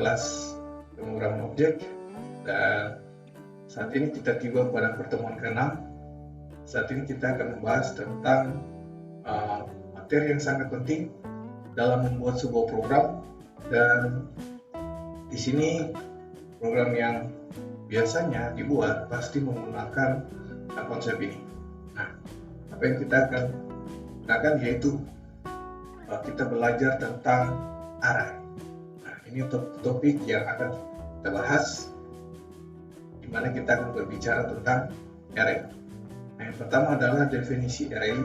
kelas pemrograman objek, dan saat ini kita tiba pada pertemuan ke-6. Saat ini kita akan membahas tentang materi yang sangat penting dalam membuat sebuah program, dan di sini program yang biasanya dibuat pasti menggunakan konsep ini. Nah, apa yang kita akan gunakan yaitu kita belajar tentang array. Nah, ini topik yang akan kita bahas, di mana kita akan berbicara tentang array. Nah, yang pertama adalah definisi array,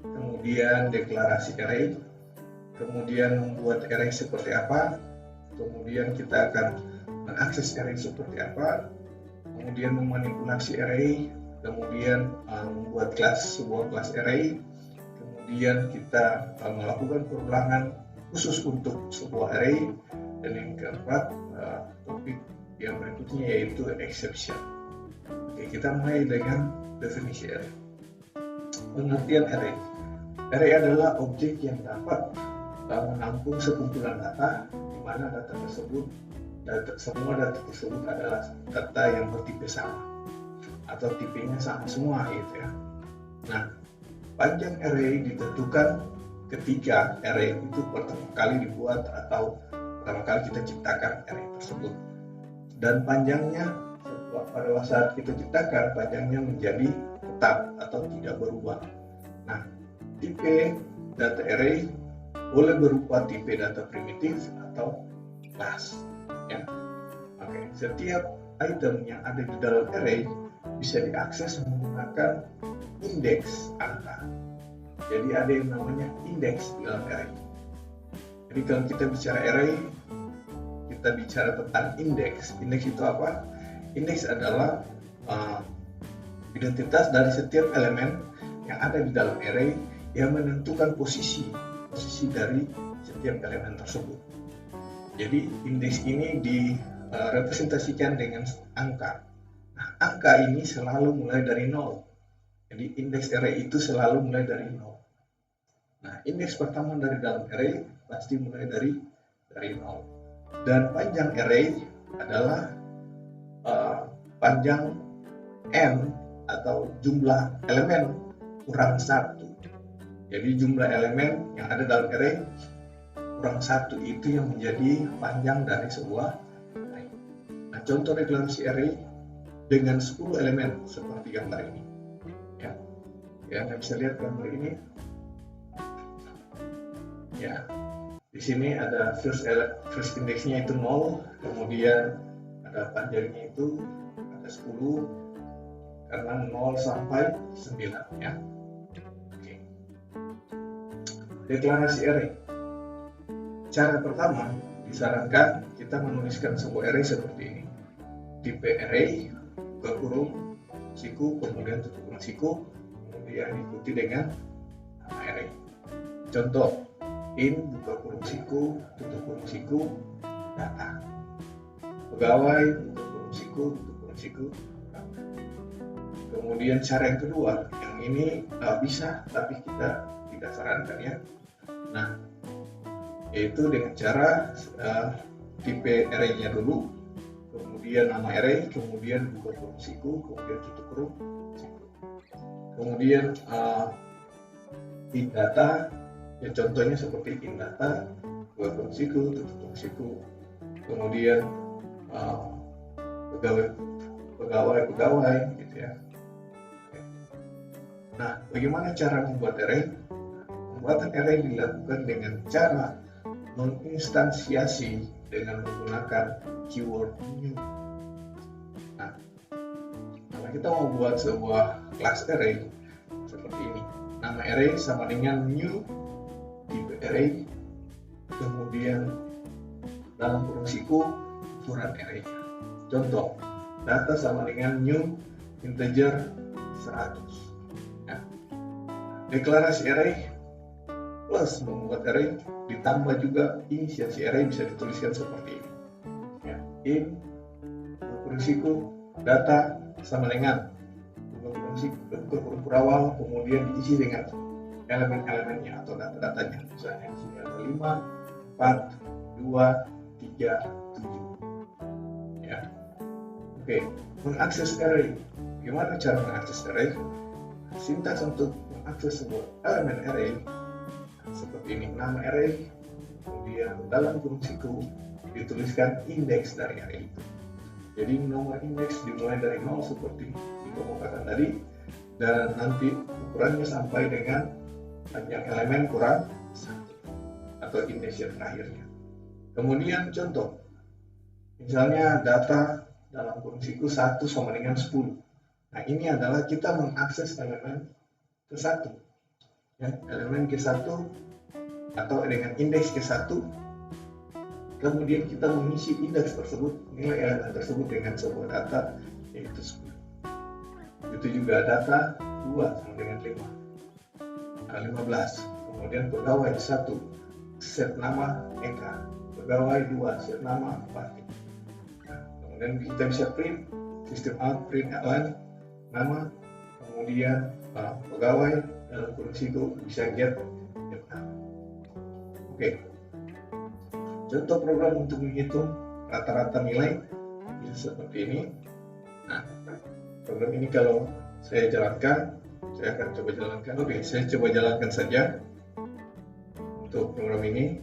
kemudian deklarasi array, kemudian membuat array seperti apa, kemudian kita akan mengakses array seperti apa, kemudian memanipulasi array, kemudian membuat sebuah kelas array, kemudian kita melakukan perulangan khusus untuk sebuah array, dan yang keempat topik yang berikutnya yaitu exception. Oke, kita mulai dengan definisi array. Pengertian array. Array adalah objek yang dapat menampung sekumpulan data, di mana semua data tersebut adalah data yang bertipe sama atau tipenya sama semua gitu ya. Nah, panjang array ditentukan ketika array itu pertama kali dibuat atau pertama kali kita ciptakan array tersebut, dan panjangnya pada saat kita ciptakan panjangnya menjadi tetap atau tidak berubah. Nah, tipe data array boleh berupa tipe data primitif atau class ya. Oke, setiap item yang ada di dalam array bisa diakses menggunakan indeks angka. Jadi ada yang namanya indeks di dalam array. Jadi kalau kita bicara array, kita bicara tentang indeks. Indeks itu apa? Indeks adalah identitas dari setiap elemen yang ada di dalam array yang menentukan posisi dari setiap elemen tersebut. Jadi indeks ini direpresentasikan dengan angka. Nah, angka ini selalu mulai dari 0. Jadi indeks array itu selalu mulai dari 0. Nah, indeks pertama dari dalam array pasti mulai dari 0. Dan panjang array adalah panjang n atau jumlah elemen kurang 1. Jadi jumlah elemen yang ada dalam array kurang 1 itu yang menjadi panjang dari sebuah array. Nah, contoh deklarasi array dengan 10 elemen seperti gambar ini. Ya, Anda bisa lihat gambar ini. Ya, di sini ada first indexnya itu 0, kemudian ada panjangnya itu ada 10 karena 0 sampai 9 ya. Oke. Deklarasi array. Cara pertama disarankan kita menuliskan sebuah array seperti ini. Tipe array buka kurung siku, kemudian tutup kurung siku, kemudian diikuti dengan nama array. Contoh, in buka kurung siku, tutup kurung siku, data. Pegawai buka kurung siku, tutup kurung siku, data. Kemudian cara yang kedua, yang ini bisa tapi kita tidak sarankan ya. Nah, yaitu dengan cara tipe array-nya dulu, kemudian nama array, kemudian buka kurung siku, kemudian tutup kurung siku. Kemudian in data, ya contohnya seperti in data, buka kurung siku, tutup kurung siku. Kemudian pegawai gitu ya. Nah, bagaimana cara membuat array? Pembuatan array dilakukan dengan cara menginstansiasi dengan menggunakan keyword new. Nah, kalau kita mau buat sebuah kelas array seperti ini, nama array sama dengan new, tipe array, kemudian dalam kurung siku ukuran array. Contoh, data sama dengan new integer 100. Ya. Deklarasi array plus membuat array ditambah juga inisiasi array bisa dituliskan seperti ini. Ya. In kurung siku data sama dengan kurung awal, kemudian diisi dengan elemen-elemennya atau data-datanya. Misalnya di sini ada 5, 4, 2, 3, 7. Oke, mengakses array. Gimana cara mengakses array? Sintaks untuk mengakses sebuah elemen array seperti ini. Nama array, kemudian dalam kurung siku dituliskan indeks dari array itu. Jadi nomor indeks dimulai dari 0 seperti dikemukakan tadi, dan nanti ukurannya sampai dengan panjang elemen kurang 1 atau indeks yang terakhirnya. Kemudian contoh, misalnya data dalam kurung siku 1 sama dengan 10. Nah, ini adalah kita mengakses elemen ke-1. Ya, elemen ke-1 atau dengan indeks ke-1. Kemudian kita mengisi indeks tersebut, nilai elemen tersebut dengan sebuah data, yaitu 10. Itu juga data 2 sama dengan 5. Nah, 15. Kemudian pegawai 1, set nama Eka. Pegawai 2, set nama Fatih. Nah, kemudian kita bisa print, sistem out, print line, nama, kemudian pegawai dalam kurung siku bisa get. Oke. Contoh program untuk menghitung rata-rata nilai bisa seperti ini. Nah, program ini kalau saya jalankan, saya akan coba jalankan. Oke, saya coba jalankan saja untuk program ini.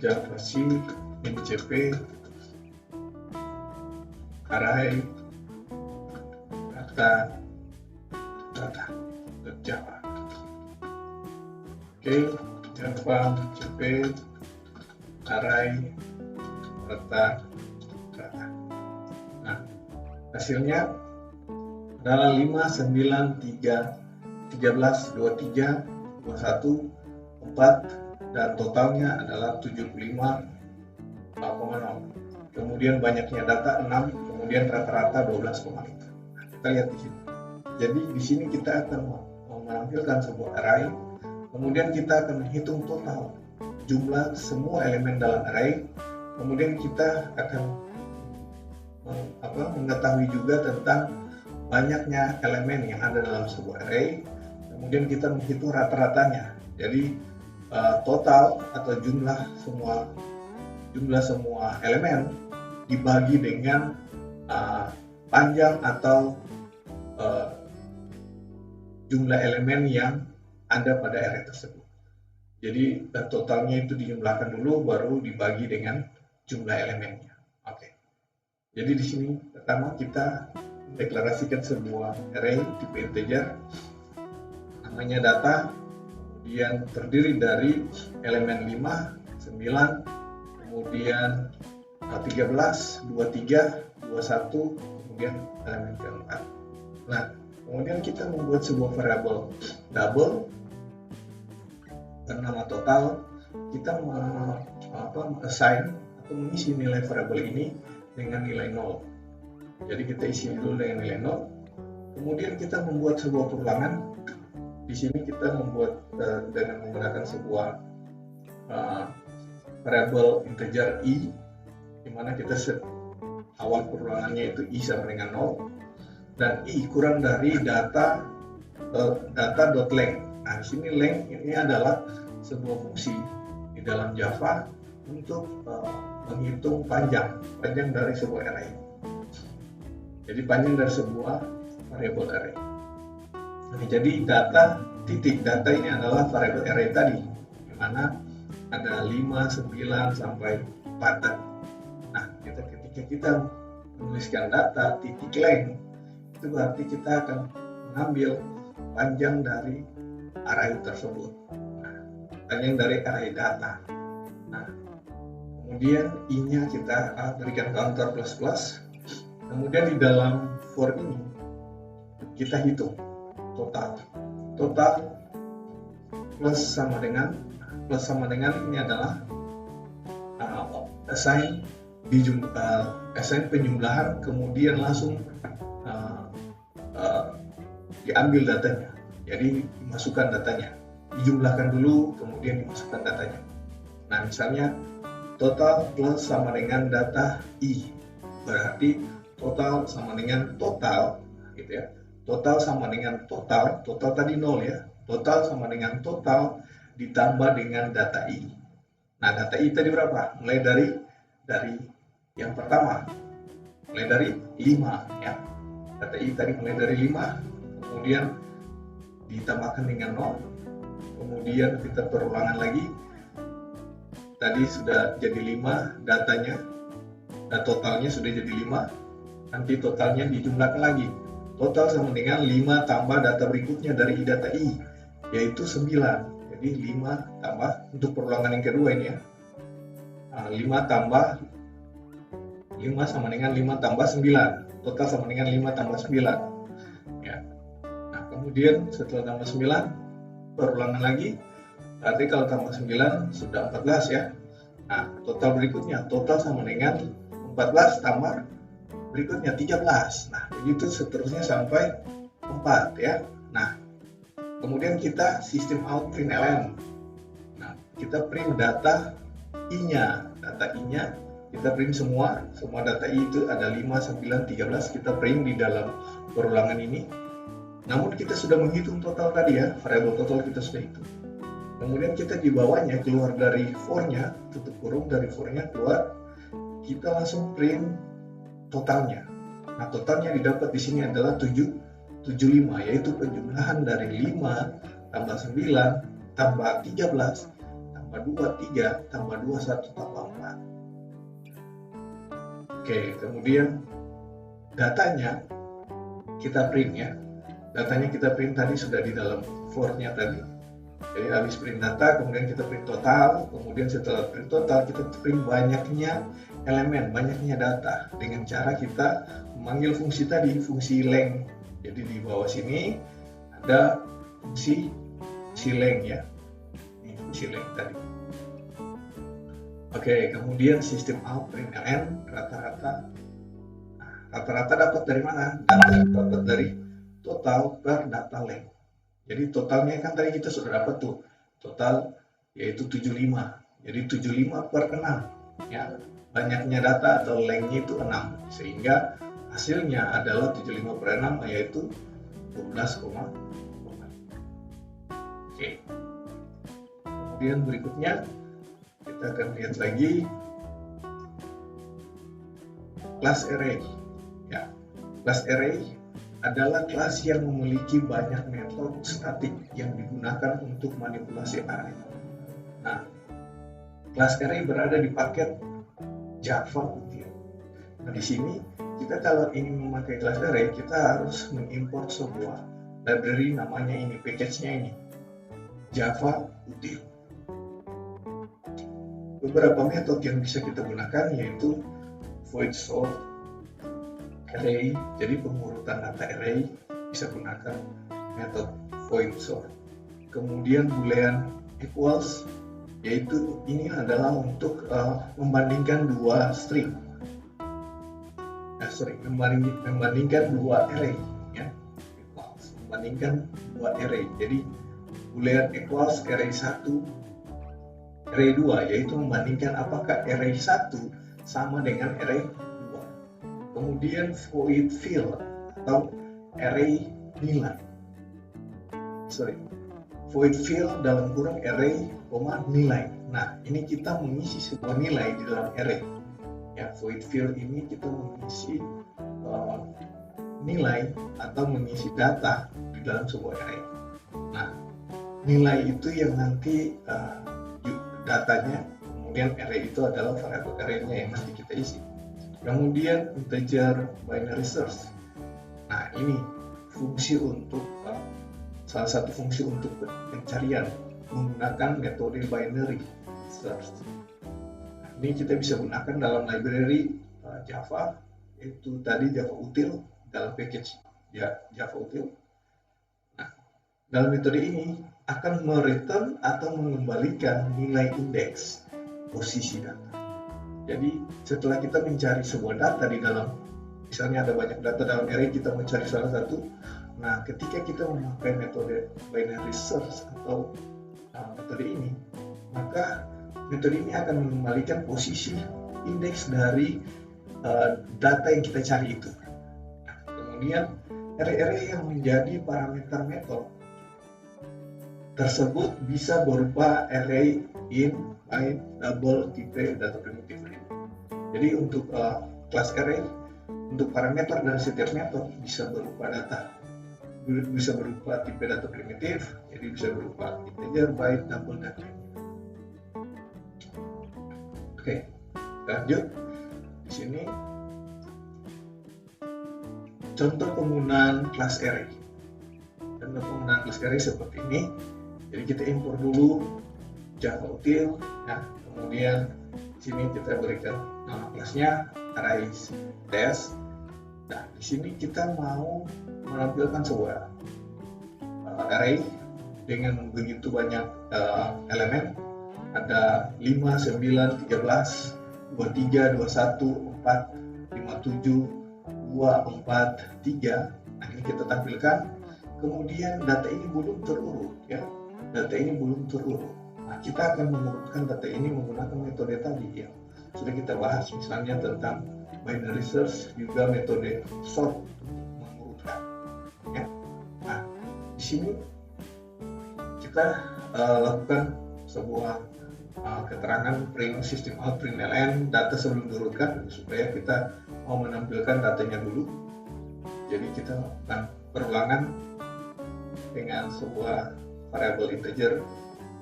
Java C, MCP, array, data, Java. Oke, Java, MCP, array, data. Nah, hasilnya adalah 5, 9, 3, 13, 23, 21, 4, dan totalnya adalah 75,0. Kemudian banyaknya data 6, kemudian rata-rata 12,5. Nah, kita lihat di sini. Jadi di sini kita akan menampilkan sebuah array, kemudian kita akan menghitung total jumlah semua elemen dalam array, kemudian kita akan mengetahui juga tentang banyaknya elemen yang ada dalam sebuah array, kemudian kita menghitung rata-ratanya. Jadi total atau jumlah semua elemen dibagi dengan panjang atau jumlah elemen yang ada pada array tersebut. Jadi totalnya itu dijumlahkan dulu, baru dibagi dengan jumlah elemennya. Oke. Jadi di sini pertama kita deklarasikan sebuah array tipe integer, namanya data, kemudian terdiri dari elemen 5, 9, kemudian 13, 23, 21, kemudian elemen keempat. Nah, kemudian kita membuat sebuah variabel double bernama total. Kita assign atau mengisi nilai variabel ini dengan nilai 0. Jadi kita isi dulu dengan nilai 0. Kemudian kita membuat sebuah perulangan. Di sini kita membuat dengan menggunakan sebuah variabel integer i, di mana kita set awal perulangannya itu i sama dengan 0, dan i kurang dari data.length. Nah, di sini length ini adalah sebuah fungsi di dalam Java untuk menghitung panjang dari sebuah array. Jadi panjang dari sebuah variabel array. Nah, jadi data ini adalah variabel array tadi, di mana ada 5, 9 sampai 4. Nah, ketika kita menuliskan data length, itu berarti kita akan mengambil panjang dari array tersebut. Nah, panjang dari array data. Nah, kemudian i-nya kita berikan counter plus. Kemudian di dalam for ini kita hitung total plus sama dengan ini adalah assign penjumlahan, kemudian langsung diambil datanya. Jadi dimasukkan datanya, dijumlahkan dulu, kemudian dimasukkan datanya. Nah, misalnya total plus sama dengan data i, berarti total sama dengan total, gitu ya. Total sama dengan total tadi 0 ya. Total sama dengan total ditambah dengan data i. Nah, data I tadi berapa? Mulai dari yang pertama, mulai dari 5 ya. Data I tadi mulai dari 5, kemudian ditambahkan dengan 0, kemudian kita perulangan lagi. Tadi sudah jadi 5 datanya, dan totalnya sudah jadi 5. Nanti totalnya dijumlahkan lagi. Total sama dengan 5 tambah data berikutnya dari data I, yaitu 9. Jadi 5 tambah, untuk perulangan yang kedua ini ya, 5 tambah 5 sama dengan 5 tambah 9. Total sama dengan 5 tambah 9 ya. Nah, kemudian setelah tambah 9, perulangan lagi. Berarti kalau tambah 9 sudah 14 ya. Nah, total berikutnya, total sama dengan 14 tambah berikutnya 13. Nah, begitu seterusnya sampai 4 ya. Nah, kemudian kita sistem out println. Nah, kita print data I-nya. Data I-nya kita print semua data I itu ada 5, 9, 13, kita print di dalam perulangan ini. Namun kita sudah menghitung total tadi ya, variabel total kita sudah hitung. Kemudian kita di bawahnya keluar dari for-nya, tutup kurung dari for-nya keluar, kita langsung print totalnya. Nah, totalnya didapat di sini adalah 75, yaitu penjumlahan dari 5 tambah 9 tambah 13 tambah 23 tambah 21 tambah 4. Oke, kemudian datanya kita print ya. Datanya kita print tadi sudah di dalam for-nya tadi. Jadi habis print data, kemudian kita print total, kemudian setelah print total kita print banyaknya elemen, banyaknya data dengan cara kita memanggil fungsi tadi, fungsi length. Jadi di bawah sini ada fungsi length ya. Ini fungsi length tadi. Oke, kemudian sistem out println rata-rata. Nah, rata-rata dapat dari mana? Dapat dari total per data length. Jadi totalnya kan tadi kita sudah dapat tuh total yaitu 75. Jadi 75 per 6 ya. Banyaknya data atau length-nya itu 6, sehingga hasilnya adalah 75 per 6 yaitu 12,5. Oke. Kemudian berikutnya kita akan lihat lagi class array ya. Class array adalah kelas yang memiliki banyak metode statik yang digunakan untuk manipulasi array. Nah, kelas array berada di paket Java Util. Nah, di sini kita kalau ingin memakai kelas array, kita harus mengimport sebuah library namanya ini, package-nya ini, Java Util. Beberapa metode yang bisa kita gunakan yaitu void sort array, jadi pengurutan data array bisa gunakan metode void sort. Kemudian boolean equals, yaitu ini adalah untuk membandingkan dua string, membandingkan dua array ya, equals, membandingkan dua array. Jadi boolean equals array 1 array 2, yaitu membandingkan apakah array 1 sama dengan array 2. Kemudian void fill atau array nilai. Void fill dalam kurung array, nilai. Nah, ini kita mengisi sebuah nilai di dalam array. Ya, void fill ini kita mengisi nilai atau mengisi data di dalam sebuah array. Nah, nilai itu yang nanti datanya, kemudian array itu adalah variabel array-nya yang nanti kita isi. Kemudian integer binary search. Nah, ini fungsi untuk salah satu fungsi untuk pencarian menggunakan metode binary search. Nah, ini kita bisa gunakan dalam library Java, yaitu tadi Java Util dalam package Java Util. Nah, dalam metode ini akan mereturn atau mengembalikan nilai indeks posisi data. Jadi setelah kita mencari sebuah data di dalam, misalnya ada banyak data dalam array, kita mencari salah satu. Nah, ketika kita memakai metode binary search atau metode ini, maka metode ini akan mengembalikan posisi indeks dari data yang kita cari itu. Nah, kemudian array-array yang menjadi parameter metode tersebut bisa berupa array in, byte, double, tipe, data primitif. Jadi untuk kelas array, untuk parameter dan setiap metode bisa berupa data, bisa berupa tipe data primitif, jadi bisa berupa integer, byte, double, dan lainnya. Oke, lanjut. Di sini contoh penggunaan kelas array. Contoh penggunaan kelas array seperti ini. Jadi kita impor dulu Java util, ya. Kemudian di sini kita berikan nama kelasnya arrays test. Nah, di sini kita mau menampilkan sebuah array dengan begitu banyak elemen. Ada 5, 9, 13, 23, 21, 4, 57, 2, 4, 3. Nah, ini kita tampilkan. Kemudian data ini belum terurut, ya. Data ini belum terurut. Nah, kita akan mengurutkan data ini menggunakan metode tadi yang sudah kita bahas, misalnya tentang binary search, juga metode sort mengurutkan. Ya. Nah, di sini kita lakukan sebuah keterangan print system out println data sebelum diurutkan supaya kita mau menampilkan datanya dulu. Jadi kita lakukan perulangan dengan sebuah variabel integer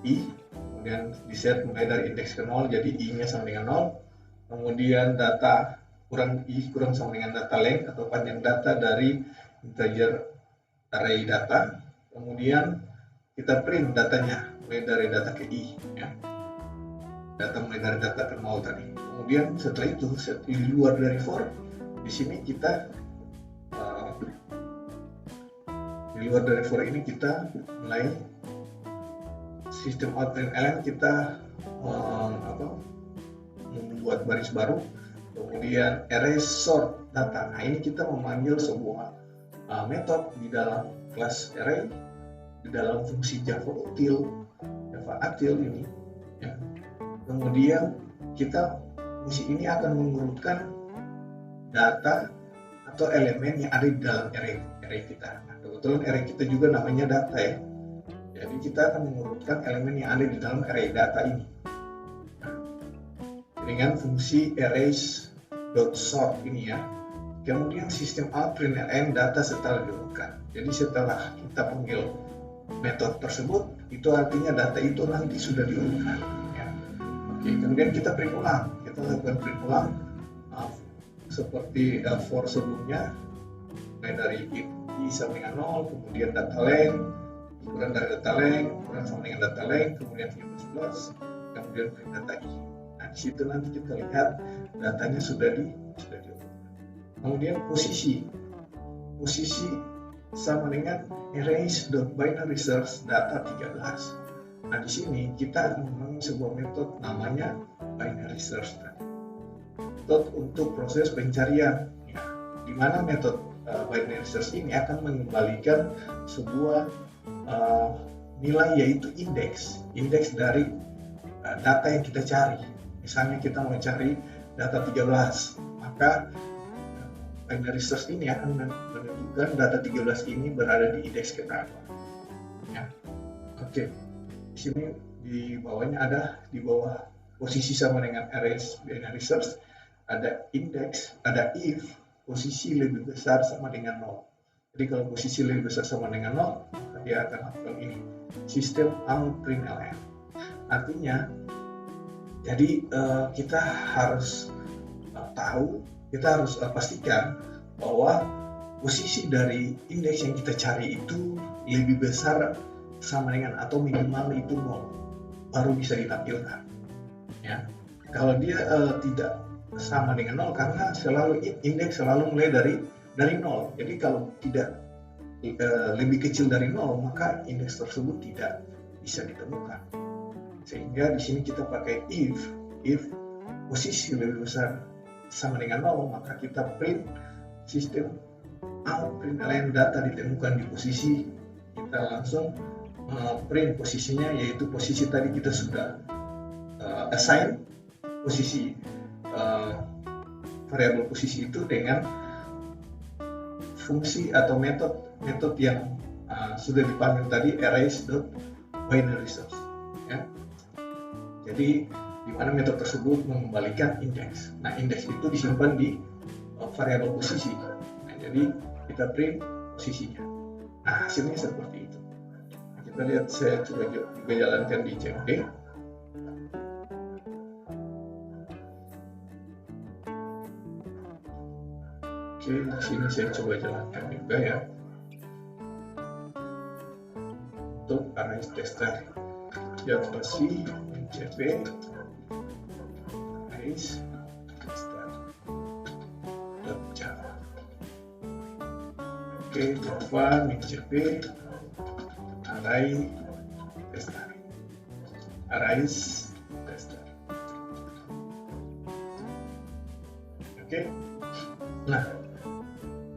i, kemudian diset mulai dari indeks ke 0, jadi i-nya sama dengan 0, kemudian data kurang i kurang sama dengan data length atau panjang data dari integer array data, kemudian kita print datanya mulai dari data ke i, ya. Data mulai dari data ke 0 tadi. Kemudian setelah itu di luar dari for, di sini kita di luar dari for ini kita mulai sistem out println, kita membuat baris baru, kemudian array sort data. Nah, ini kita memanggil sebuah metode di dalam kelas array, di dalam fungsi Java util, Java util ini, ya. Kemudian fungsi ini akan mengurutkan data atau elemen yang ada di dalam array kita. Nah, kebetulan array kita juga namanya data, ya. Jadi kita akan mengurutkan elemen yang ada di dalam array data ini. Nah, dengan fungsi arrays.sort ini, ya. Kemudian sistem out println data setelah diurutkan. Jadi setelah kita panggil metode tersebut, itu artinya data itu nanti sudah diurutkan, ya. Oke, kemudian kita print ulang. Kita lakukan print ulang seperti for sebelumnya, mulai dari i sama dengan 0, kemudian data length, kurang dari data length, kurang sama dengan data length, kemudian plus, kemudian print data i. Nah, di situ nanti kita lihat datanya sudah diurutkan. Kemudian posisi sama dengan arrays.binary search data 13. Nah, di sini kita menggunakan sebuah metode namanya binary search tadi. Metode untuk proses pencarian, ya, di mana metode binary search ini akan mengembalikan sebuah nilai, yaitu indeks dari data yang kita cari. Misalnya kita mau cari data 13, maka binary search ini akan menunjukkan data 13 ini berada di indeks keberapa, ya. Oke, di sini di bawahnya ada, di bawah posisi sama dengan arrays binary search, ada indeks, ada if posisi lebih besar sama dengan 0. Jadi kalau posisi lebih besar sama dengan 0, maka dia akan lakukan ini, sistem out println. Artinya, jadi kita harus kita harus pastikan bahwa posisi dari indeks yang kita cari itu lebih besar sama dengan atau minimal itu 0, baru bisa ditampilkan, ya. Kalau dia tidak sama dengan 0, karena selalu indeks selalu mulai dari 0. Jadi kalau tidak lebih kecil dari 0, maka indeks tersebut tidak bisa ditemukan. Sehingga di sini kita pakai if posisi lebih besar sama dengan 0, maka kita print sistem out println data ditemukan di posisi, kita langsung print posisinya, yaitu posisi tadi kita sudah assign posisi variabel posisi itu dengan fungsi atau metode yang sudah dipanggil tadi, arrays.sort. binary source, ya. Jadi di mana metode tersebut mengembalikan indeks. Nah, indeks itu disimpan di variabel posisi. Nah, jadi kita print posisinya. Nah, hasilnya seperti itu. Nah, kita lihat, saya coba juga jalankan di CMD. Oke, di sini saya coba jalankan juga ya. Untuk arrays tester, Java C, CP, arrays tester, Java. Oke, Java, CP, array tester, arrays tester. Oke, nah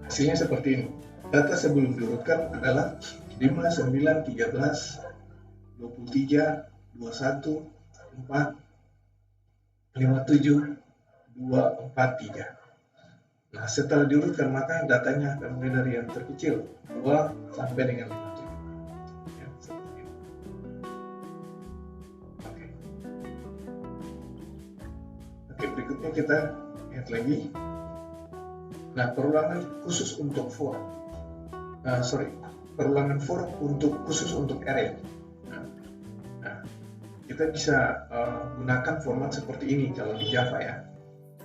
hasilnya seperti ini. Data sebelum diurutkan adalah 5, 9, 13, 23, 21, 4, 57, 2, 4, 3. Nah, setelah diurutkan maka datanya akan mulai dari yang terkecil 2 sampai dengan 57. Ya, seperti ini. Oke, berikutnya kita lihat lagi. Nah, perulangan khusus untuk for. Perulangan for khusus untuk array. Nah, kita bisa gunakan format seperti ini kalau di Java ya.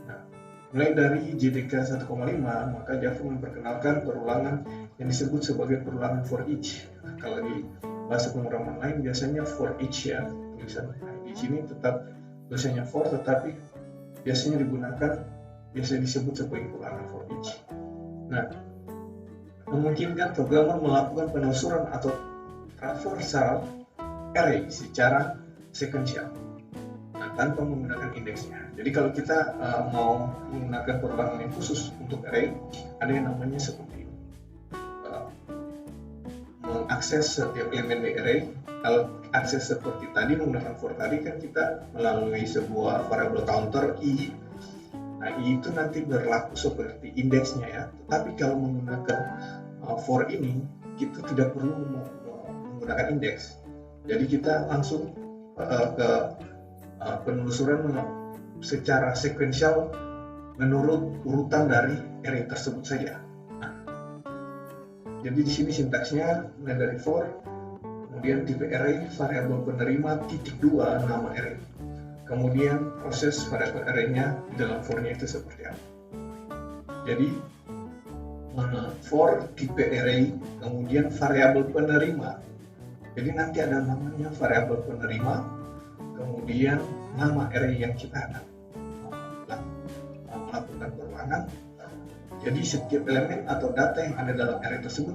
Nah, mulai dari JDK 1,5 maka Java memperkenalkan perulangan yang disebut sebagai perulangan for each. Nah, kalau di bahasa pemrograman lain biasanya for each ya tulisan. Nah, di sini tetap tulisannya for, tetapi biasanya disebut sebagai perulangan for each. Nah, memungkinkan programmer melakukan penelusuran atau traversal array secara sequential, nah, tanpa menggunakan indeksnya. Jadi kalau kita mau menggunakan perulangan yang khusus untuk array, ada yang namanya seperti ini. Mengakses setiap elemen di array. Kalau akses seperti tadi menggunakan for tadi kan kita melalui sebuah variable counter i. Nah, i itu nanti berlaku seperti indeksnya ya. Tetapi kalau menggunakan for ini, kita tidak perlu menggunakan indeks. Jadi kita langsung ke penelusuran secara sekuensial menurut urutan dari array tersebut saja. Nah, jadi di sini sintaksnya mulai dari for, kemudian tipe array, variabel penerima, titik 2 nama array. Kemudian proses variabel array-nya di dalam for-nya itu seperti apa. Jadi for tipe array, kemudian variabel penerima. Jadi nanti ada namanya variabel penerima, kemudian nama array yang kita akan melakukan perulangan. Jadi setiap elemen atau data yang ada dalam array tersebut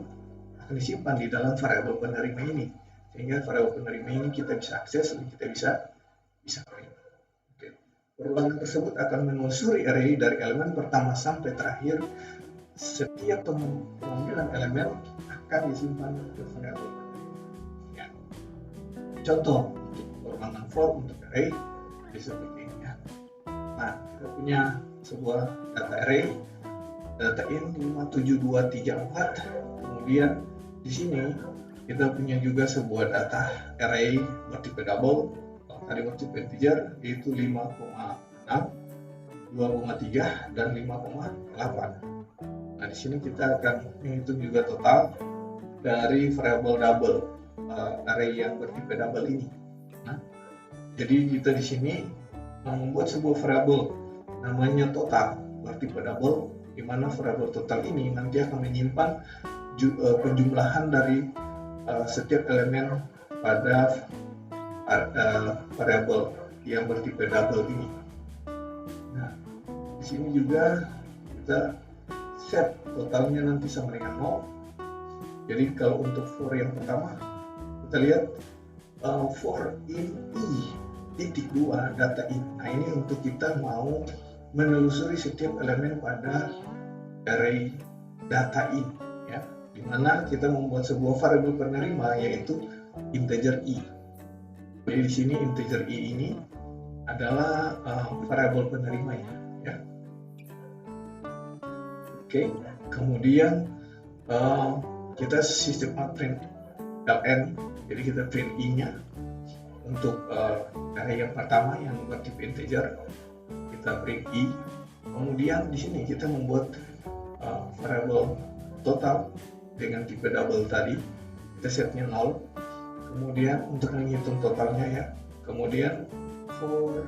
akan disimpan di dalam variabel penerima ini. Sehingga variabel penerima ini kita bisa akses dan kita bisa print. Perulangan tersebut akan menelusuri array dari elemen pertama sampai terakhir. Setiap pengambilan elemen akan disimpan ke variabel ya. Contoh untuk perulangan for untuk array seperti ini ya. Nah, kita punya sebuah data array, data in 57234. Kemudian di sini kita punya juga sebuah data array bertipe double. Tadi bertipe integer yaitu 5,6, 2,3 dan 5,8. Nah, di sini kita akan menghitung juga total dari variabel double array yang bertipe double ini. Nah, jadi kita di sini membuat sebuah variabel namanya total bertipe double, di mana variabel total ini nanti akan menyimpan penjumlahan dari setiap elemen pada variabel yang bertipe double ini. Nah, di sini juga kita set totalnya nanti sama dengan 0. Jadi kalau untuk for yang pertama kita lihat for in i titik 2 data in. Nah, ini untuk kita mau menelusuri setiap elemen pada array data in ya, dimana kita membuat sebuah variabel penerima yaitu integer i. Jadi di sini integer i ini adalah variabel penerimanya ya. Oke, kemudian kita sistem outprint. ln, jadi kita print i-nya untuk array yang pertama yang bertipe integer, kita print i. Kemudian di sini kita membuat variable total dengan tipe double tadi, kita setnya 0. Kemudian untuk menghitung totalnya ya, kemudian for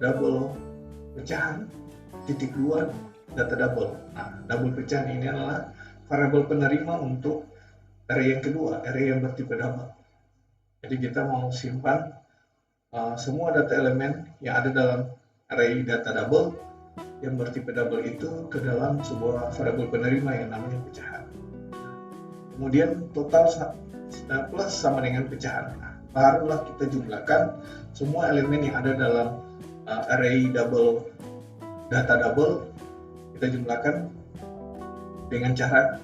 double pecahan titik 2 data double. Nah, double pecahan ini adalah variabel penerima untuk array yang kedua, array yang bertipe double. Jadi kita mau simpan semua data elemen yang ada dalam array data double yang bertipe double itu ke dalam sebuah variabel penerima yang namanya pecahan. Kemudian total plus sama dengan pecahan. Nah, barulah kita jumlahkan semua elemen yang ada dalam array double data double, kita jumlahkan dengan cara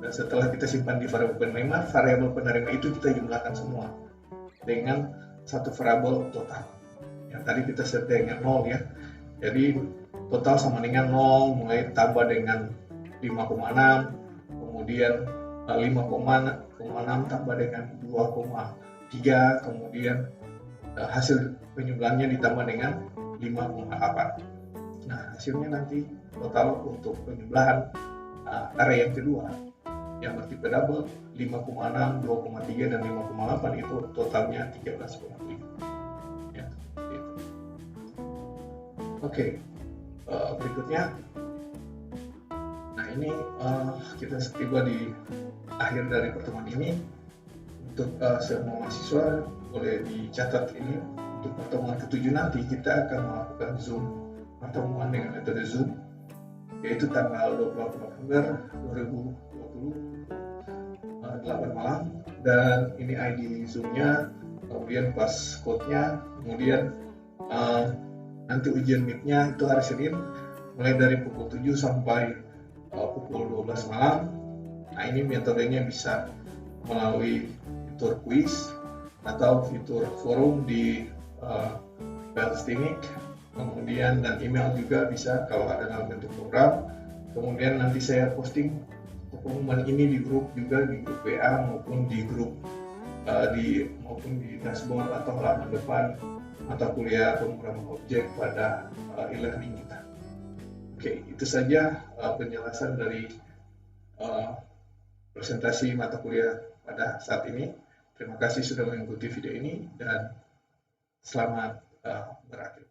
setelah kita simpan di variabel penerima itu kita jumlahkan semua dengan satu variabel total. Yang tadi kita set dengan 0 ya. Jadi total sama dengan 0, mulai tambah dengan 5,6, kemudian 5,6 tambah dengan 2,3, kemudian hasil penjumlahannya ditambah dengan 5,8. Nah, hasilnya nanti total untuk penjumlahan array yang kedua yang bertipe double 5,6, 2,3 dan 5,8 itu totalnya 13,5. Ya, gitu. Oke, berikutnya. Nah, ini kita tiba di akhir dari pertemuan ini. Untuk semua mahasiswa boleh dicatat ini untuk pertemuan ke-7 nanti kita akan melakukan Zoom, pertemuan dengan metode Zoom, yaitu tanggal 28 November 2020 8 malam, dan ini ID Zoom-nya, kemudian pas code-nya, kemudian nanti ujian Meet-nya itu hari Senin mulai dari pukul 7 sampai pukul 12 malam. Nah, ini metodenya bisa melalui fitur quiz atau fitur forum di Belstimic, kemudian dan email juga bisa kalau ada dalam bentuk program. Kemudian nanti saya posting pengumuman ini di grup juga, di grup WA maupun di grup maupun di dashboard atau halaman depan mata kuliah pemrograman objek pada e-learning kita. Oke, itu saja penjelasan dari presentasi mata kuliah pada saat ini. Terima kasih sudah mengikuti video ini dan selamat berakhir.